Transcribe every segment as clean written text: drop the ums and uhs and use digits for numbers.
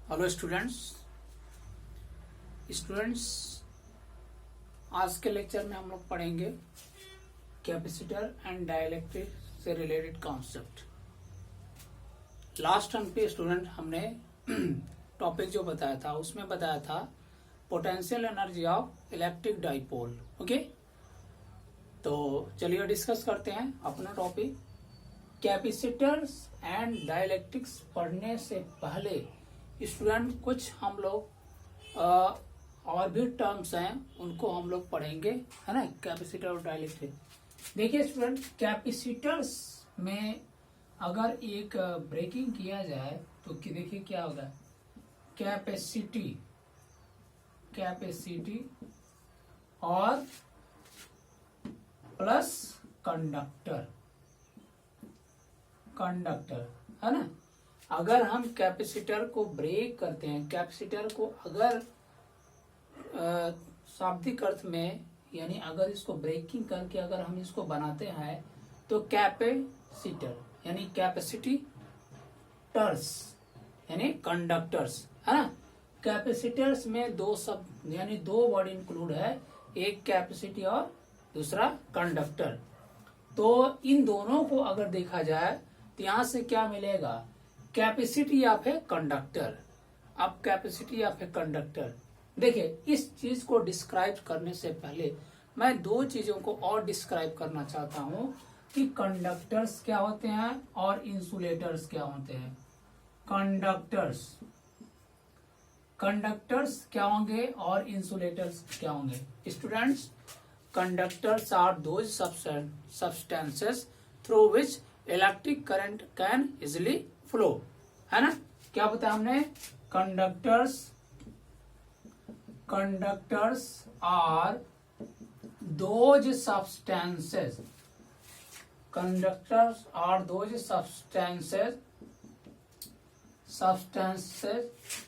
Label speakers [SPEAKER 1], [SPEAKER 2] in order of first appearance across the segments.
[SPEAKER 1] Hello students आज के lecture में हम लोग पढ़ेंगे कैपेसिटर एंड डाइलेक्ट्रिक से रिलेटेड कॉन्सेप्ट। लास्ट टर्म पे स्टूडेंट हमने टॉपिक जो बताया था उसमें बताया था potential energy of electric dipole. Okay, तो चलिए डिस्कस करते हैं अपना टॉपिक। कैपेसिटर्स एंड डाइलेक्ट्रिक्स पढ़ने से पहले स्टूडेंट कुछ हम लोग और भी टर्म्स हैं उनको हम लोग पढ़ेंगे, है ना। कैपेसिटर और डाइलेक्ट्रिक देखिए स्टूडेंट, कैपेसिटर्स में अगर एक ब्रेकिंग किया जाए तो देखिए क्या होगा। कैपेसिटी और प्लस कंडक्टर है ना। अगर हम कैपेसिटर को ब्रेक करते हैं, कैपेसिटर को अगर शाब्दिक अर्थ में यानी अगर इसको ब्रेकिंग करके अगर हम इसको बनाते हैं तो कैपेसिटर यानी कैपेसिटी टर्स यानी कंडक्टर्स, है ना। कैपेसिटर्स में दो शब्द यानी दो वर्ड इंक्लूड है, एक कैपेसिटी और दूसरा कंडक्टर। तो इन दोनों को अगर देखा जाए तो यहां से क्या मिलेगा, कैपेसिटी या फिर कंडक्टर। अब कैपेसिटी या फिर कंडक्टर, देखिए इस चीज को डिस्क्राइब करने से पहले मैं दो चीजों को और डिस्क्राइब करना चाहता हूं कि कंडक्टर्स क्या होते हैं और इंसुलेटर्स क्या होते हैं। कंडक्टर्स क्या होंगे और इंसुलेटर्स क्या होंगे। Students, conductors are those substances through which electric current can easily flow, है ना। क्या बताया हमने, conductors are those substances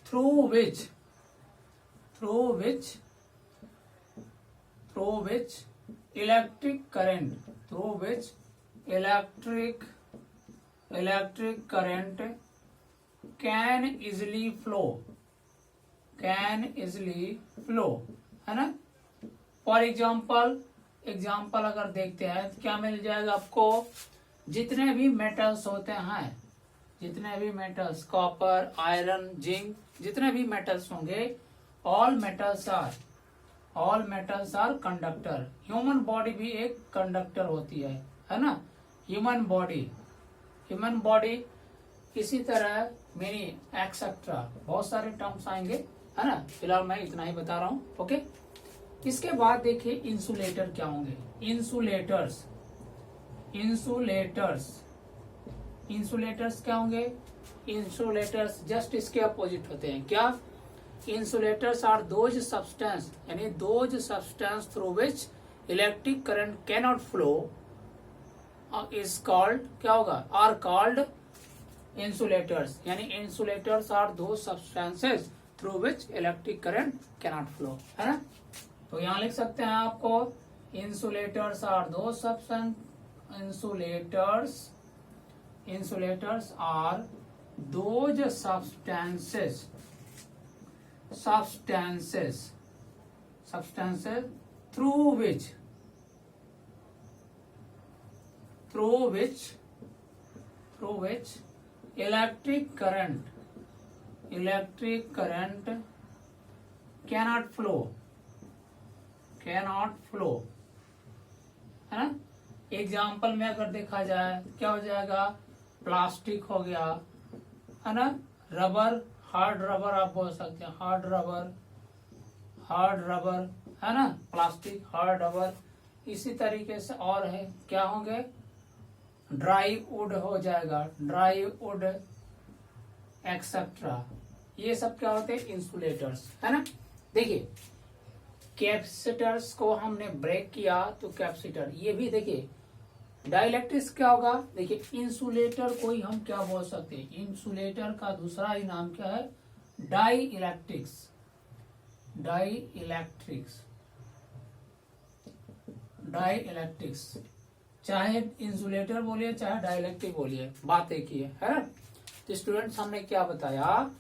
[SPEAKER 1] through which electric current can easily flow, है ना। फॉर एग्जाम्पल अगर देखते हैं तो क्या मिल जाएगा आपको, जितने भी मेटल्स होते हैं, जितने भी मेटल्स कॉपर, आयरन, जिंक, जितने भी मेटल्स होंगे, all metals are conductor. Human body भी एक कंडक्टर होती है ना। ह्यूमन बॉडी इसी तरह मेनी एक्सेट्रा बहुत सारे टर्म्स आएंगे, है ना। फिलहाल मैं इतना ही बता रहा हूँ। ओके, इसके बाद देखिए इंसुलेटर क्या होंगे। इंसुलेटर्स क्या होंगे। इंसुलेटर्स जस्ट इसके अपोजिट होते हैं। क्या, इंसुलेटर्स आर दोज सब्सटेंस यानी those substance through which electric current cannot flow is called, क्या होगा, आर कॉल्ड इंसुलेटर्स। यानी इंसुलेटर्स आर दो substances through which electric current cannot flow, है ना। तो यहां लिख सकते हैं आपको, insulators are those substance, insulators are those substances through which electric current cannot flow, है ना। एग्जाम्पल में अगर देखा जाए क्या हो जाएगा, प्लास्टिक हो गया, है ना, रबर, हार्ड रबर आप बोल सकते हैं, हार्ड रबर, है ना, प्लास्टिक, हार्ड रबर। इसी तरीके से और है क्या होंगे, ड्राई वुड हो जाएगा, ड्राई वुड एक्सेट्रा। ये सब क्या होते हैं, इंसुलेटर्स, है ना। देखिए कैपेसिटर्स को हमने ब्रेक किया तो कैपेसिटर, ये भी देखिए डाइलेक्ट्रिक्स क्या होगा। देखिए इंसुलेटर को ही हम क्या बोल सकते हैं, इंसुलेटर का दूसरा ही नाम क्या है, डाई इलेक्ट्रिक्स। चाहे इंसुलेटर बोलिए चाहे डाइलेक्ट्रिक बोलिए, बात एक ही है ना। तो स्टूडेंट्स हमने क्या बताया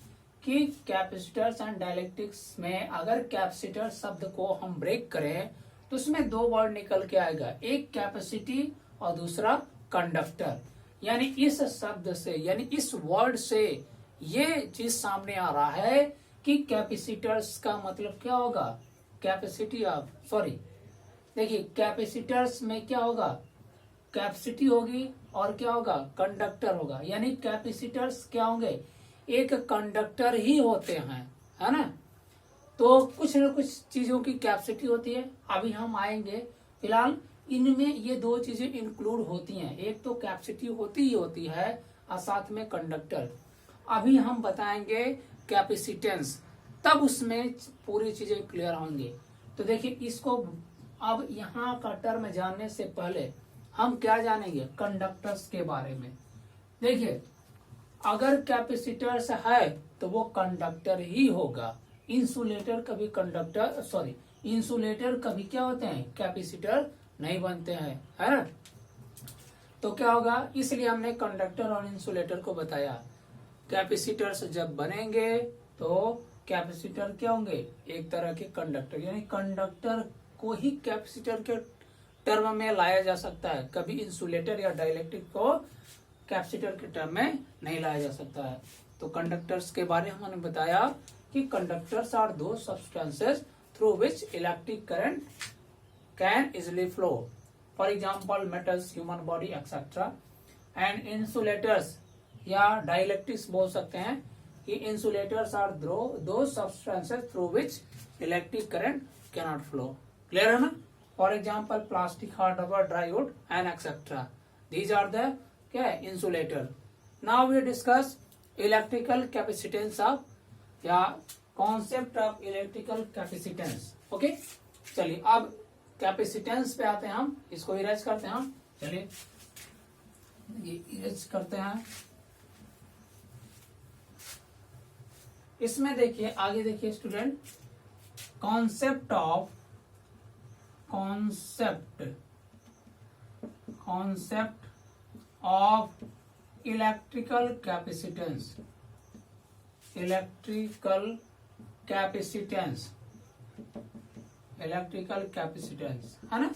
[SPEAKER 1] कि कैपेसिटर्स एंड डाइलेक्ट्रिक्स में अगर कैपेसिटर शब्द को हम ब्रेक करें तो उसमें दो वर्ड निकल के आएगा, एक कैपेसिटी और दूसरा कंडक्टर। यानी इस शब्द से, यानी इस वर्ड से ये चीज सामने आ रहा है कि कैपेसिटर्स का मतलब क्या होगा, कैपेसिटी ऑफ, सॉरी देखिए कैपेसिटर्स में क्या होगा, कैपेसिटी होगी और क्या होगा, कंडक्टर होगा। यानी कैपेसिटर्स क्या होंगे, एक कंडक्टर ही होते हैं, है ना। तो कुछ न कुछ चीजों की कैपेसिटी होती है, अभी हम आएंगे। फिलहाल इनमें ये दो चीजें इंक्लूड होती हैं, एक तो कैपेसिटी होती ही होती है और साथ में कंडक्टर। अभी हम बताएंगे कैपेसिटेंस, तब उसमें पूरी चीजें क्लियर होंगे। तो देखिए इसको अब यहाँ का टर्म जानने से पहले हम क्या जानेंगे, कंडक्टर्स के बारे में। देखिए अगर कैपेसिटर्स है तो वो कंडक्टर ही होगा, इंसुलेटर कभी कंडक्टर, सॉरी इंसुलेटर कभी क्या होते हैं, कैपेसिटर नहीं बनते हैं, है ना। तो क्या होगा, इसलिए हमने कंडक्टर और इंसुलेटर को बताया। कैपेसिटर्स जब बनेंगे तो कैपेसिटर क्या होंगे, एक तरह के कंडक्टर, यानी कंडक्टर को ही कैपेसिटर के टर्म में लाया जा सकता है, कभी इंसुलेटर या डाइलेक्ट्रिक को कैपेसिटर के टर्म में नहीं लाया जा सकता है। तो कंडक्टर्स के बारे में हमने बताया कि कंडक्टर्स आर दो substances through which electric current can easily flow, for example metals, human body etcetera. And insulators या डाइलेक्ट्रिक्स बोल सकते हैं कि इंसुलेटर्स आर दो substances through which electric current can not flow. Clear है ना। For example plastic, hard rubber, dry wood and etcetera, these are the क्या है, insulator. Now we discuss electrical capacitance of या concept of electrical capacitance. Okay, चलिए अब capacitance पे आते हैं, हम इसको इरेज करते हैं। हम चलिए ये इरेज करते हैं। इसमें देखिए आगे देखिए student, concept of electrical capacitance, electrical capacitance है ना,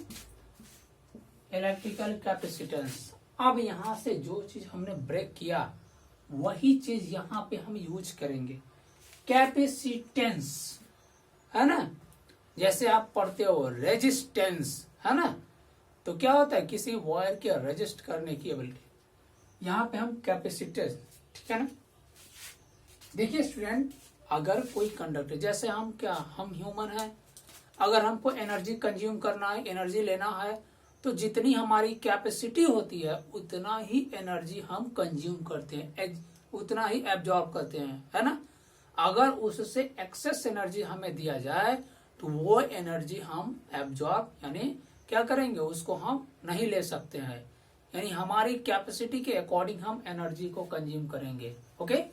[SPEAKER 1] इलेक्ट्रिकल कैपेसिटेंस। अब यहां से जो चीज हमने ब्रेक किया वही चीज यहां पे हम यूज करेंगे, कैपेसिटेंस, है ना। जैसे आप पढ़ते हो रेजिस्टेंस, है ना, तो क्या होता है, किसी वायर के रेजिस्ट करने की एबिलिटी। यहाँ पे हम कैपेसिटेंस, ठीक है ना। देखिए स्टूडेंट, अगर कोई कंडक्टर, जैसे हम ह्यूमन है, अगर हमको एनर्जी कंज्यूम करना है, एनर्जी लेना है, तो जितनी हमारी कैपेसिटी होती है उतना ही एनर्जी हम कंज्यूम करते हैं, उतना ही एब्जॉर्ब करते हैं, है ना। अगर उससे एक्सेस एनर्जी हमें दिया जाए तो वो एनर्जी हम एब्जॉर्ब यानी क्या करेंगे, उसको हम नहीं ले सकते हैं, यानी हमारी कैपेसिटी के अकॉर्डिंग हम एनर्जी को कंज्यूम करेंगे। Okay,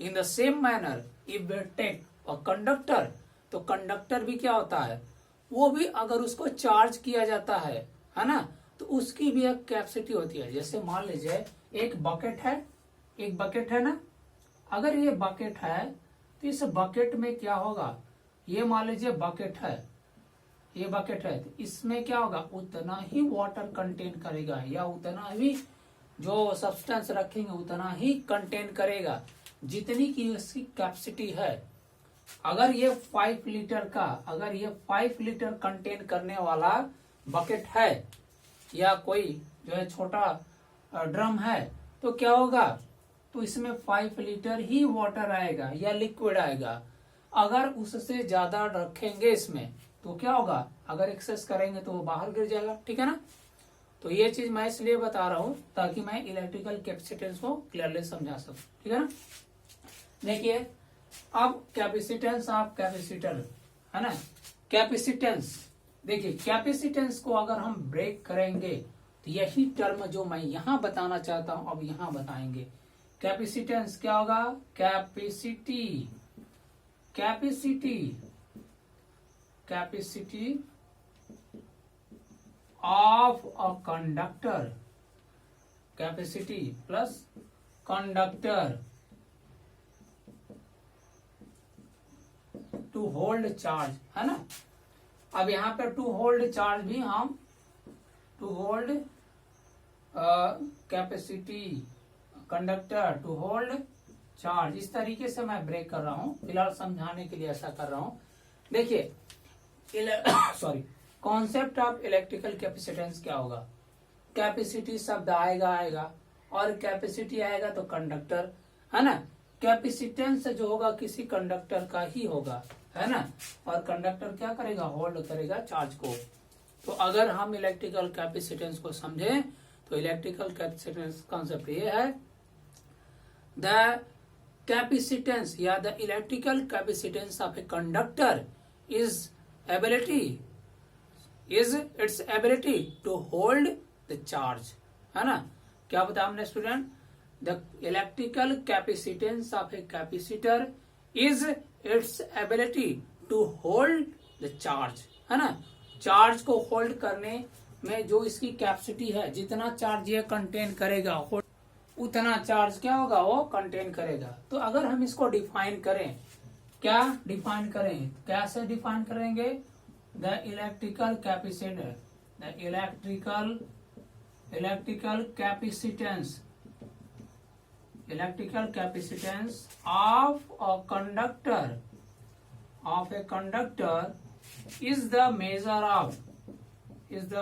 [SPEAKER 1] in the same manner if we take a conductor, तो कंडक्टर भी क्या होता है, वो भी अगर उसको चार्ज किया जाता है ना, तो उसकी भी एक कैपेसिटी होती है। जैसे मान लीजिए एक बकेट है ना, अगर ये बकेट है तो इस बकेट में क्या होगा, ये मान लीजिए बकेट है, ये बकेट है, तो इसमें क्या होगा, उतना ही वाटर कंटेन करेगा या उतना ही जो सब्सटेंस रखेंगे उतना ही कंटेन करेगा जितनी की उसकी कैपेसिटी है। अगर ये 5 लीटर कंटेन करने वाला बकेट है या कोई जो है छोटा ड्रम है, तो क्या होगा, तो इसमें 5 लीटर ही वाटर आएगा या लिक्विड आएगा। अगर उससे ज्यादा रखेंगे इसमें तो क्या होगा, अगर एक्सेस करेंगे तो वो बाहर गिर जाएगा, ठीक है ना। तो ये चीज मैं इसलिए बता रहा हूं ताकि मैं इलेक्ट्रिकल कैपेसिटेंस को क्लियरली समझा सकूं, ठीक है ना। देखिए अब कैपेसिटेंस ऑफ कैपेसिटर, है ना, कैपेसिटेंस। देखिए कैपेसिटेंस को अगर हम ब्रेक करेंगे तो यही टर्म जो मैं यहां बताना चाहता हूं अब यहां बताएंगे। कैपेसिटेंस क्या होगा, capacity of a conductor, capacity plus conductor to hold charge, है ना। अब यहाँ पे टू होल्ड चार्ज भी हम to hold capacity conductor to hold charge, इस तरीके से मैं ब्रेक कर रहा हूं, फिलहाल समझाने के लिए ऐसा कर रहा हूं। देखिए sorry, concept of electrical capacitance क्या होगा, कैपेसिटी शब्द आएगा और कैपेसिटी आएगा तो कंडक्टर, है ना। कैपेसिटेंस जो होगा किसी कंडक्टर का ही होगा, है ना, और कंडक्टर क्या करेगा, होल्ड करेगा चार्ज को। तो अगर हम इलेक्ट्रिकल कैपेसिटेंस को समझें तो इलेक्ट्रिकल कैपेसिटेंस कॉन्सेप्ट ये है, द कैपेसिटेंस या the electrical capacitance of a conductor is its ability to hold the charge, है ना। क्या बताया हमने student, the electrical capacitance of a capacitor is its ability to hold the charge, है ना। चार्ज को होल्ड करने में जो इसकी कैपेसिटी है, जितना चार्ज ये कंटेन करेगा उतना चार्ज क्या होगा, वो कंटेन करेगा। तो अगर हम इसको डिफाइन करें, क्या डिफाइन करें, कैसे डिफाइन करेंगे, the electrical capacitor, the electrical capacitance of a conductor is the measure of its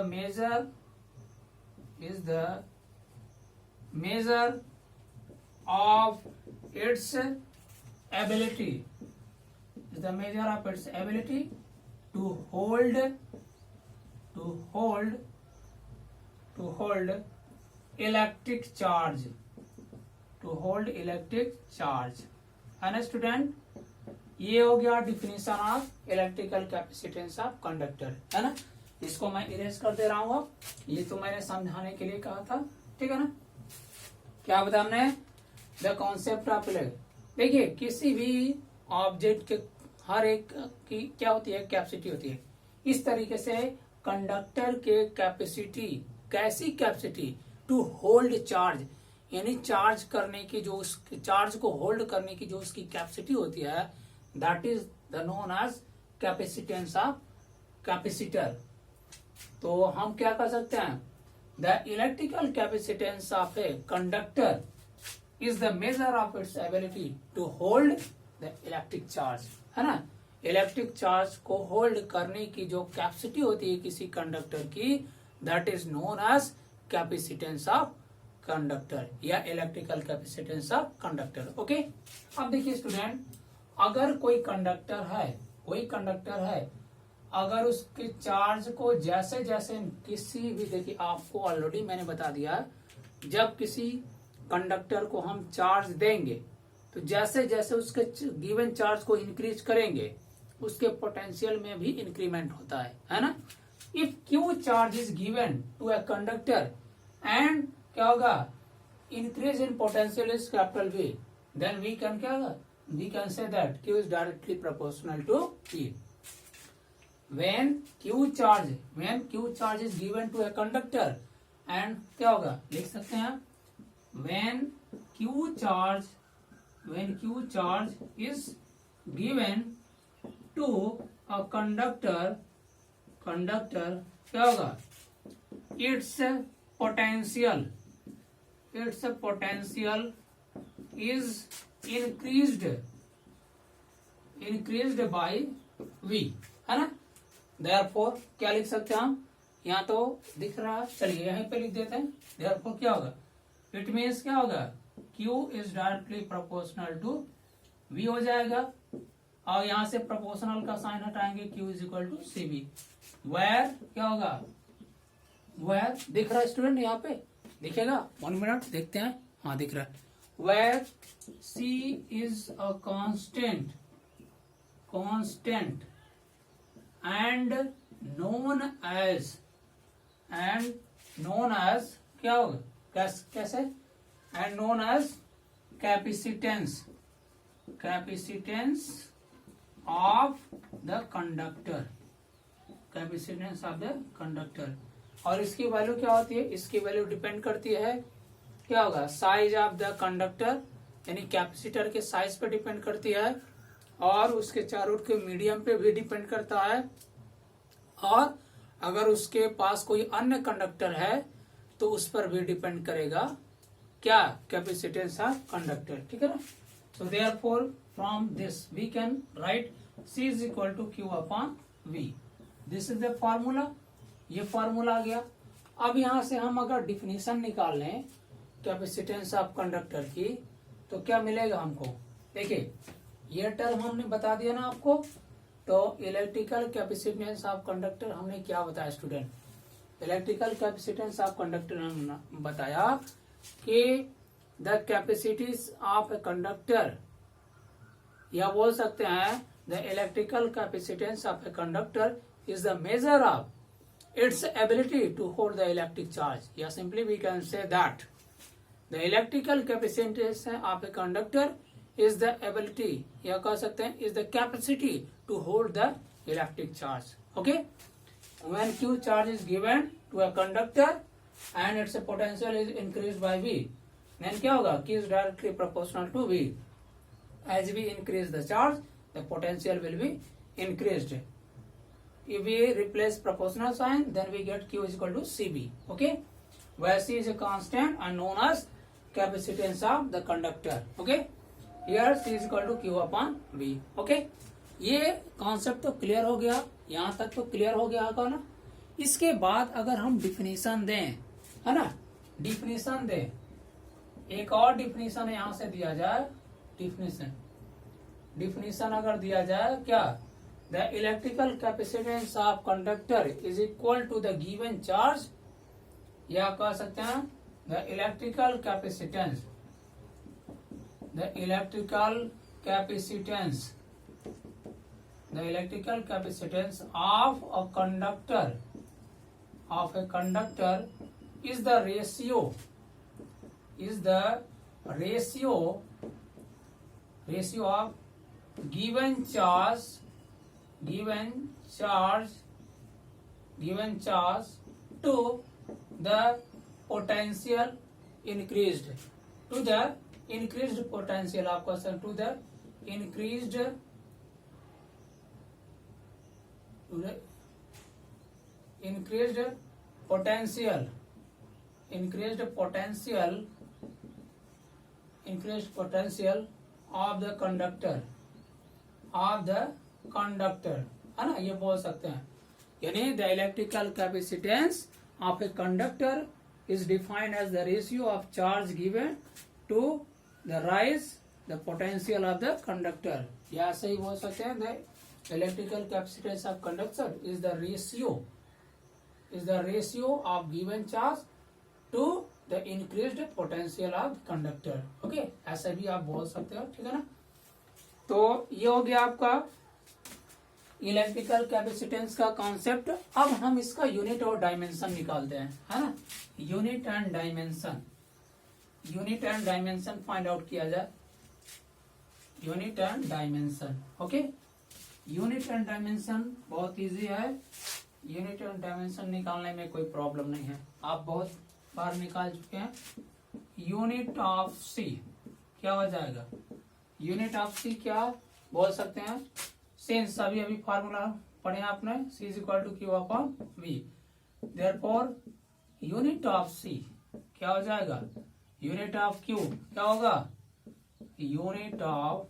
[SPEAKER 1] ability to hold electric charge, है ना स्टूडेंट। ये हो गया definition of electrical capacitance of conductor, है ना। इसको मैं इरेज कर दे रहा हूँ अब, ये तो मैंने समझाने के लिए कहा था, ठीक है ना। क्या बताया हमने, द कॉन्सेप्ट ऑफ देखिए किसी भी ऑब्जेक्ट के हर एक की क्या होती है, कैपेसिटी होती है। इस तरीके से कंडक्टर के कैपेसिटी, कैसी कैपेसिटी, टू होल्ड चार्ज, यानी चार्ज करने की जो चार्ज को होल्ड करने की जो उसकी कैपेसिटी होती है, that is the known as capacitance of capacitor. तो हम क्या कर सकते हैं, the electrical capacitance of a conductor is the measure of its ability to hold the electric charge, है ना। इलेक्ट्रिक चार्ज को होल्ड करने की जो कैपेसिटी होती है किसी कंडक्टर की, that is known as capacitance of conductor या electrical capacitance of conductor. Okay, अब देखिए स्टूडेंट, अगर कोई कंडक्टर है, अगर उसके चार्ज को जैसे जैसे किसी भी, देखिए आपको ऑलरेडी मैंने बता दिया, जब किसी कंडक्टर को हम चार्ज देंगे तो जैसे जैसे उसके गिवन चार्ज को इंक्रीज करेंगे उसके पोटेंशियल में भी इंक्रीमेंट होता है ना। If Q charge is given to a conductor and क्या होगा, increase in potential is capital V, then we can क्या होगा, we can say that Q is directly proportional to P. When Q charge is given to a conductor and क्या होगा, लिख सकते हैं when Q charge is given to a conductor क्या होगा, its potential is increased by V, है ना। therefore क्या लिख सकते हैं हम, यहाँ तो दिख रहा है, चलिए यहीं पे लिख देते हैं। therefore क्या होगा, इट मीन्स क्या होगा, Q is directly proportional to V हो जाएगा, और यहाँ से प्रोपोर्शनल का साइन हटाएंगे, Q is equal to CV, where क्या होगा, where दिख रहा है स्टूडेंट, यहाँ पे दिखेगा, 1 मिनट देखते हैं, हाँ दिख रहा है, where C is a constant and known as क्या होगा, कैसे, and known as capacitance of the conductor, और इसकी वैल्यू क्या होती है, इसकी वैल्यू डिपेंड करती है क्या होगा, साइज ऑफ द कंडक्टर, यानी कैपेसिटर के साइज पे डिपेंड करती है, और उसके चारों के मीडियम पे भी डिपेंड करता है, और अगर उसके पास कोई अन्य कंडक्टर है तो उस पर भी डिपेंड करेगा क्या, कैपेसिटेंस ऑफ कंडक्टर, ठीक है ना। So therefore from this we can write C is equal to Q upon V। This is the formula, ये फॉर्मूला आ गया। अब यहां से हम अगर डिफिनीशन निकाल लें कैपेसिटेंस ऑफ कंडक्टर की तो क्या मिलेगा हमको, देखिए ये टर्म हमने बता दिया ना आपको। तो इलेक्ट्रिकल कैपेसिटेंस ऑफ कंडक्टर हमने क्या बताया student, electrical capacitance of conductor हमने बताया कि the capacities of a conductor, या बोल सकते हैं the electrical capacitance of a conductor is the measure of its ability to hold the electric charge, या simply we can say that the electrical capacitance of a conductor is the ability, या कह सकते हैं is the capacity to hold the electric charge. Okay, when Q charge is given to a conductor and its potential is increased by V, then क्या होगा, Q is directly proportional to V. As we increase the charge, the potential will be increased. If we replace proportional sign, then we get Q is equal to CB. Okay, where C is a constant and known as capacitance of the conductor. Okay, here C is equal to Q upon V. Okay, ये concept तो clear हो गया, यहाँ तक तो clear हो गया होगा ना। इसके बाद अगर हम डिफिनीशन दें, है ना, डिफिनीशन दें, एक और डिफिनीशन यहाँ से दिया जाए, डिफिनीशन अगर दिया जाए क्या, the electrical capacitance of conductor is equal to the given charge, या कह सकते हैं the electrical capacitance of a conductor is the ratio of given charge to the potential increased, to the increased potential of question, to the increased potential of the conductor, है ना, ये बोल सकते हैं। यानी the electrical capacitance of a conductor is defined as the ratio of charge given to the rise the potential of the conductor, या ऐसे ही बोल सकते हैं the electrical capacitance of conductor is the ratio of given charge to the increased potential of conductor. Okay, ऐसे भी आप बोल सकते हो, ठीक है ना। तो ये हो गया आपका इलेक्ट्रिकल कैपेसिटेंस का कॉन्सेप्ट। अब हम इसका यूनिट और डायमेंशन निकालते हैं, है ना। Unit and dimension find out किया जाए, unit and dimension. Okay, unit and dimension बहुत इजी है, यूनिट एंड डायमेंशन निकालने में कोई प्रॉब्लम नहीं है, आप बहुत बार निकाल चुके हैं। यूनिट ऑफ सी क्या हो जाएगा, यूनिट ऑफ सी क्या बोल सकते हैं, सिंस अभी फार्मूला पढ़े आपने, C is equal to Q upon V, therefore unit of C क्या हो जाएगा, यूनिट ऑफ Q क्या होगा, unit of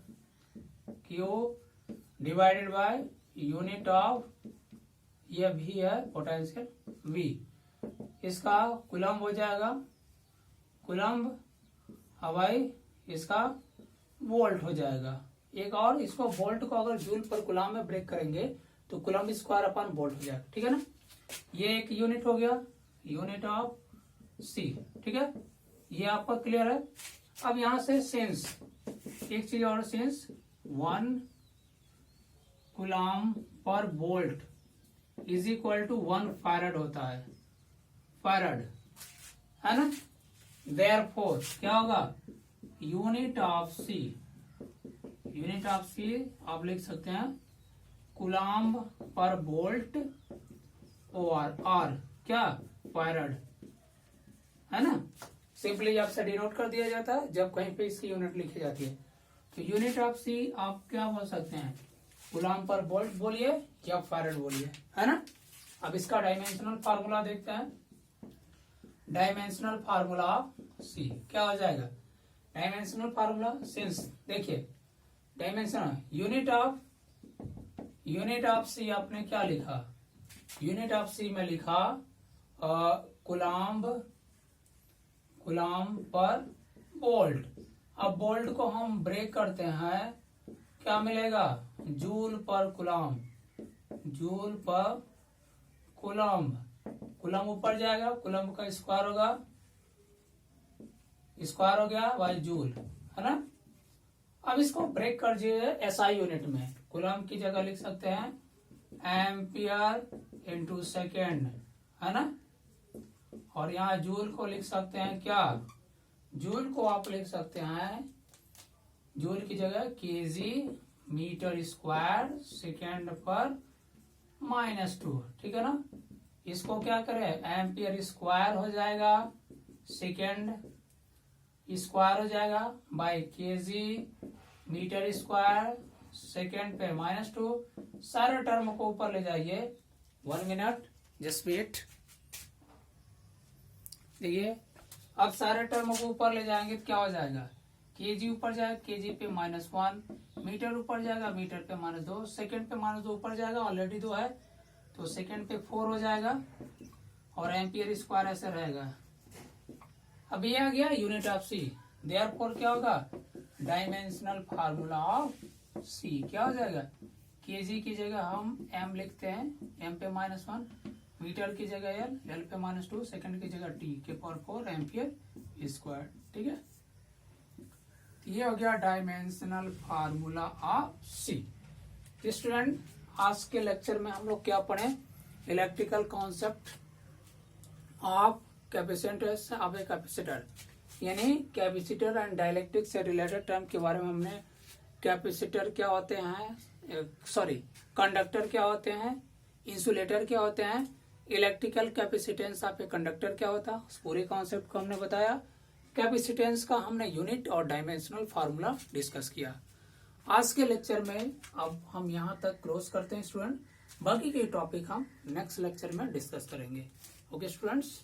[SPEAKER 1] Q divided by unit of, ये V है पोटेंशियल V, इसका कूलम्ब हो जाएगा, कूलम्ब हवाई, इसका वोल्ट हो जाएगा। एक और, इसको वोल्ट को अगर जूल पर कूलम्ब में ब्रेक करेंगे तो कूलम्ब स्क्वायर अपॉन वोल्ट हो जाएगा, ठीक है ना। ये एक यूनिट हो गया, यूनिट ऑफ सी, ठीक है, ये आपका क्लियर है। अब यहां से सिंस, एक चीज और, since 1 coulomb per volt is equal to 1 farad होता है, फैराड, है ना। देयरफॉर क्या होगा, यूनिट ऑफ सी आप लिख सकते हैं कूलम्ब पर वोल्ट और आर क्या, फैराड, है ना। सिंपली आपसे डिनोट कर दिया जाता है जब कहीं पे इसकी यूनिट लिखी जाती है। तो यूनिट ऑफ सी आप क्या बोल सकते हैं, कूलम्ब पर वोल्ट बोलिए या फैराड बोलिए, है ना। अब इसका डायमेंशनल फार्मूला देखते हैं। डायमेंशनल फार्मूला ऑफ सी क्या हो जाएगा, डायमेंशनल फार्मूला सिंस देखिए डायमेंशनल यूनिट ऑफ सी आपने क्या लिखा, यूनिट ऑफ सी में लिखा कूलम्ब पर वोल्ट। अब वोल्ट को हम ब्रेक करते हैं, क्या मिलेगा, जूल पर कूलम्ब, जूल पर कूलम्ब। कूलम्ब ऊपर जाएगा, कूलम्ब का स्क्वायर होगा, स्क्वायर हो गया बाय जूल, है ना। अब इसको ब्रेक कर दीजिए एसआई यूनिट में, कूलम्ब की जगह लिख सकते हैं एम्पियर इंटू सेकेंड, है ना। और यहाँ जूल को लिख सकते हैं क्या, जूल को आप लिख सकते हैं, जूल की जगह केजी मीटर स्क्वायर सेकेंड पर -2, ठीक है ना। इसको क्या करें, एम्पियर स्क्वायर हो जाएगा, सेकेंड स्क्वायर हो जाएगा by KG meter square second पे -2। सारे टर्म को ऊपर ले जाइए, 1 मिनट जस्ट वेट। देखिए अब सारे टर्म को ऊपर ले जाएंगे तो क्या हो जाएगा, केजी ऊपर जाएगा, केजी पे -1, मीटर ऊपर जाएगा, मीटर पे -2, सेकेंड पे -2 ऊपर जाएगा, ऑलरेडी 2 है तो सेकेंड पे 4 हो जाएगा, और एम्पियर स्क्वायर ऐसे रहेगा। अब ये आ गया यूनिट ऑफ सी, देयरफॉर क्या होगा, डायमेंशनल फार्मूला ऑफ सी क्या हो जाएगा, केजी की जगह हम एम लिखते हैं, एम पे -1, मीटर की जगह एल, एल पे -2, सेकंड की जगह टी के पावर 4 एम्पियर स्क्वायर, ठीक है। ये हो गया dimensional formula of C. Student आज के लेक्चर में हम लोग क्या पढ़े, electrical concept of capacitance of a capacitor, यानी कैपेसिटर एंड डाइलेक्ट्रिक से रिलेटेड टर्म के बारे में हमने, कैपेसिटर क्या होते हैं, सॉरी कंडक्टर क्या होते हैं, इंसुलेटर क्या होते हैं, electrical capacitance of a conductor क्या होता है, उस पूरे कॉन्सेप्ट को हमने बताया। कैपेसिटेंस का हमने यूनिट और डायमेंशनल फार्मूला डिस्कस किया। आज के लेक्चर में अब हम यहाँ तक क्लोज करते हैं स्टूडेंट, बाकी के टॉपिक हम नेक्स्ट लेक्चर में डिस्कस करेंगे। Okay students.